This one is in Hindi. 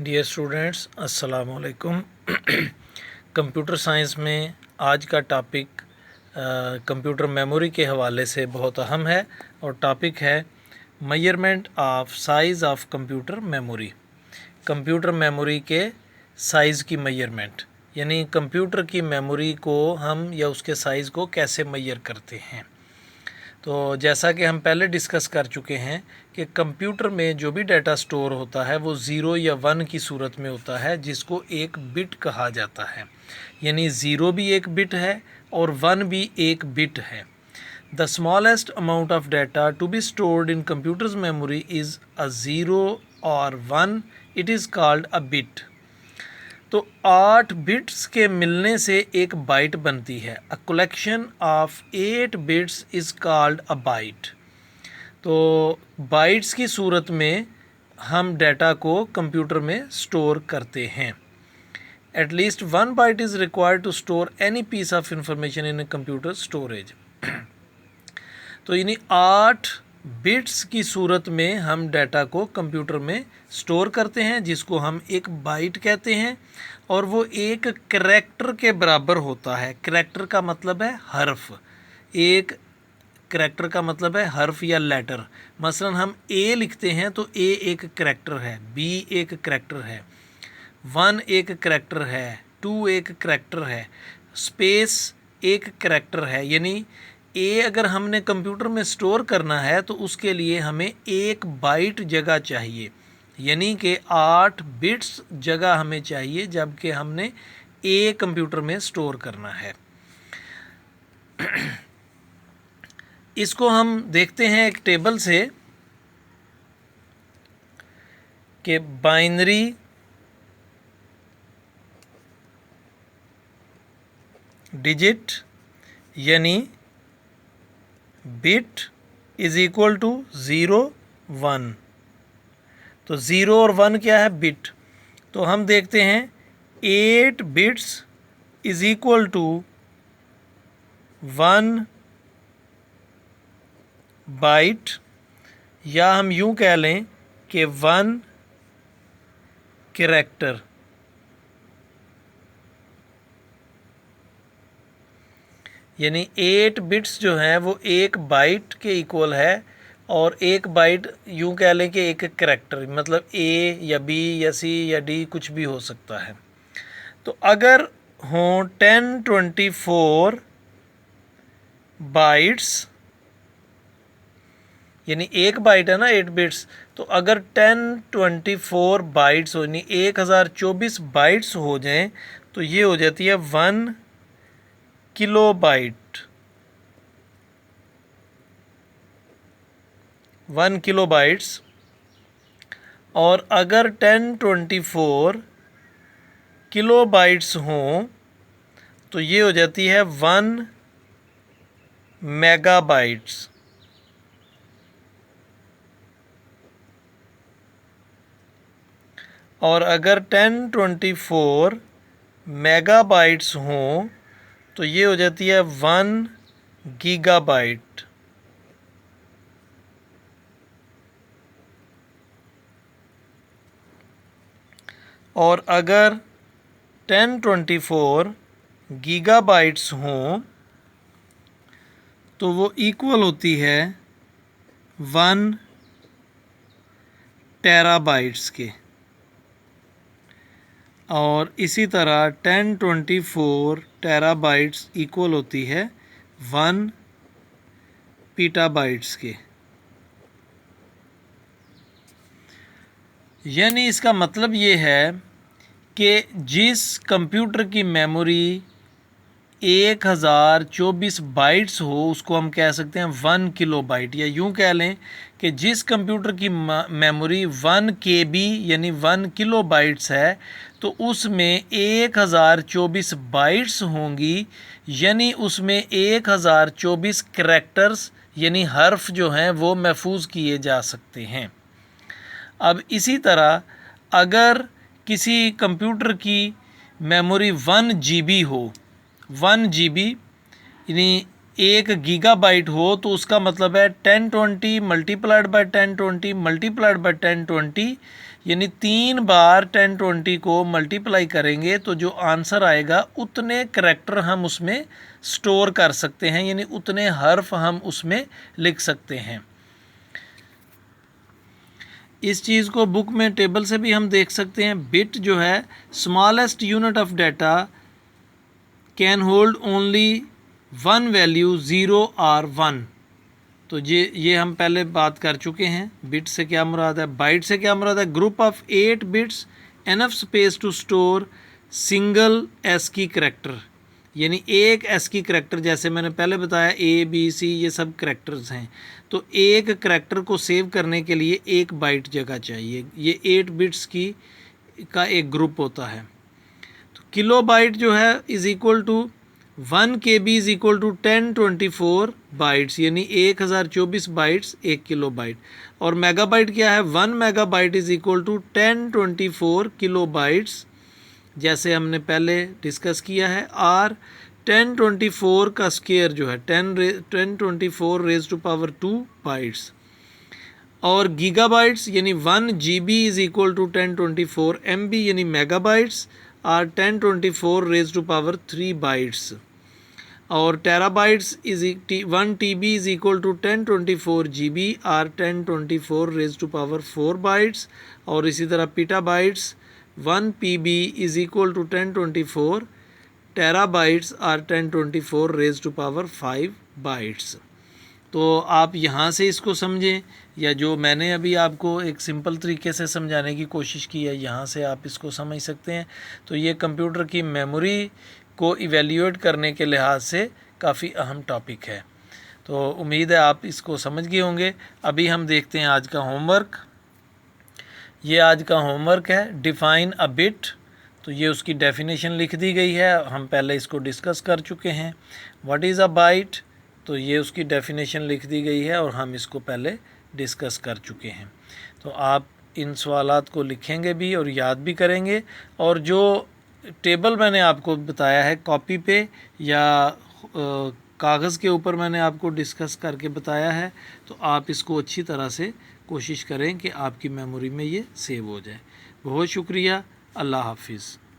डियर स्टूडेंट्स, अस्सलाम वालेकुम। कंप्यूटर साइंस में आज का टॉपिक कंप्यूटर मेमोरी के हवाले से बहुत अहम है और टॉपिक है measurement of size of computer memory. Computer memory के साइज़ की मेजरमेंट, यानी कंप्यूटर की मेमोरी को हम या उसके साइज़ को कैसे मेजर करते हैं। तो जैसा कि हम पहले डिस्कस कर चुके हैं कि कंप्यूटर में जो भी डाटा स्टोर होता है वो 0 या 1 की सूरत में होता है, जिसको एक बिट कहा जाता है। यानी 0 भी एक बिट है और 1 भी एक बिट है। The smallest amount of data to be stored in computer's memory is a 0 और 1, it is called a bit. तो 8 बिट्स के मिलने से एक बाइट बनती है। A collection of 8 bits is called a byte. तो बाइट्स की सूरत में हम डाटा को कंप्यूटर में स्टोर करते हैं। At least 1 byte is required to store any piece of information in a computer storage. तो यानी 8 बिट्स की सूरत में हम डाटा को कंप्यूटर में स्टोर करते हैं, जिसको हम एक बाइट कहते हैं, और वो एक करैक्टर के बराबर होता है। करैक्टर का मतलब है हर्फ। एक करैक्टर का मतलब है हर्फ या लेटर। मसलन हम ए लिखते हैं तो ए एक करैक्टर है, बी एक करैक्टर है, 1 एक करैक्टर है, 2 एक करैक्टर है, स्पेस एक करैक्टर है। यानी ए अगर हमने कंप्यूटर में स्टोर करना है तो उसके लिए हमें एक बाइट जगह चाहिए, यानी कि 8 बिट्स जगह हमें चाहिए, जबकि हमने ए कंप्यूटर में स्टोर करना है। इसको हम देखते हैं एक टेबल से कि बाइनरी डिजिट यानी बिट इज़ इक्वल टू 0 1। तो 0 और 1 क्या है? बिट। तो हम देखते हैं 8 bits is equal to 1 byte, या हम यूं कह लें कि 1 कैरेक्टर। यानी 8 बिट्स जो हैं वो एक बाइट के इक्वल है, और एक बाइट यूं कह लें कि एक कैरेक्टर, मतलब ए या बी या सी या डी कुछ भी हो सकता है। तो अगर हों 1024 बाइट्स, यानी एक बाइट है ना 8 बिट्स, तो अगर 1024 बाइट्स हो, यानी 1024 बाइट्स हो जाएं, तो ये हो जाती है 1 किलो बाइट। 1 kilo bytes. और अगर 1024 किलो बाइट्स हों तो ये हो जाती है 1 मेगा बाइट्स। और अगर 1024 मेगा बाइट्स हों तो ये हो जाती है 1 गीगाबाइट। और अगर 1024 गीगाबाइट्स हों तो वो इक्वल होती है 1 टेराबाइट्स के। और इसी तरह 1024 टेराबाइट्स इक्वल होती है 1 पीटाबाइट्स के। यानी इसका मतलब ये है कि जिस कंप्यूटर की मेमोरी 1024 बाइट्स हो उसको हम कह सकते हैं 1 किलो बाइट। या यूं कह लें कि जिस कंप्यूटर की मेमोरी 1 KB यानी 1 किलो बाइट्स है, तो उसमें 1024 बाइट्स होंगी, यानी उसमें 1024 करैक्टर्स यानी हर्फ जो हैं वो महफूज किए जा सकते हैं। अब इसी तरह अगर किसी कंप्यूटर की मेमोरी 1 GB हो, 1 GB यानी 1 गीगाबाइट हो, तो उसका मतलब है 1020 मल्टीप्लाइड बाय 1020 मल्टीप्लाइड बाय 1020, यानी 3 बार 1020 को मल्टीप्लाई करेंगे तो जो आंसर आएगा उतने करैक्टर हम उसमें स्टोर कर सकते हैं, यानी उतने हर्फ हम उसमें लिख सकते हैं। इस चीज़ को बुक में टेबल से भी हम देख सकते हैं। बिट जो है smallest unit of data can hold only one value 0 और 1। तो ये हम पहले बात कर चुके हैं। बिट से क्या मुराद है, बाइट से क्या मुराद है, group of 8 bits enough space to store single ASCII character, यानी एक एस्की करैक्टर। जैसे मैंने पहले बताया ABC ये सब करैक्टर्स हैं, तो एक करैक्टर को सेव करने के लिए 1 बाइट जगह चाहिए। ये 8 बिट्स का एक ग्रुप होता है। तो किलो बाइट जो है is equal to 1 KB is equal to 1024 bytes, यानी 1024 बाइट्स 1 किलो बाइट। और मेगाबाइट क्या है, 1 megabyte is equal to 1024 kilo bytes, जैसे हमने पहले डिस्कस किया है। और 1024 का स्क्वायर जो है 1024 रेज टू पावर 2 बाइट्स। और गीगाबाइट्स यानी 1 GB is equal to 1024 MB यानी मेगाबाइट्स, और 1024 रेज टू पावर 3 बाइट्स। और terabytes is 1 TB is equal to 1024 GB और 1024 रेज टू पावर 4 बाइट्स। और इसी तरह petabytes 1 PB is equal to 1024 terabytes और 1024 रेज टू पावर 5 बाइट्स। तो आप यहाँ से इसको समझें, या जो मैंने अभी आपको एक सिंपल तरीके से समझाने की कोशिश की है, यहाँ से आप इसको समझ सकते हैं। तो ये कंप्यूटर की मेमोरी को इवेल्यूएट करने के लिहाज से काफ़ी अहम टॉपिक है। तो उम्मीद है आप इसको समझ गए होंगे। अभी हम देखते हैं आज का होमवर्क। ये आज का होमवर्क है, डिफ़ाइन अ बिट। तो ये उसकी डेफिनेशन लिख दी गई है, हम पहले इसको डिस्कस कर चुके हैं। व्हाट इज़ अ बाइट, तो ये उसकी डेफिनेशन लिख दी गई है और हम इसको पहले डिस्कस कर चुके हैं। तो आप इन सवालात को लिखेंगे भी और याद भी करेंगे। और जो टेबल मैंने आपको बताया है कॉपी पे या कागज़ के ऊपर मैंने आपको डिस्कस करके बताया है, तो आप इसको अच्छी तरह से कोशिश करें कि आपकी मेमोरी में ये सेव हो जाए। बहुत शुक्रिया। अल्लाह हाफिज़।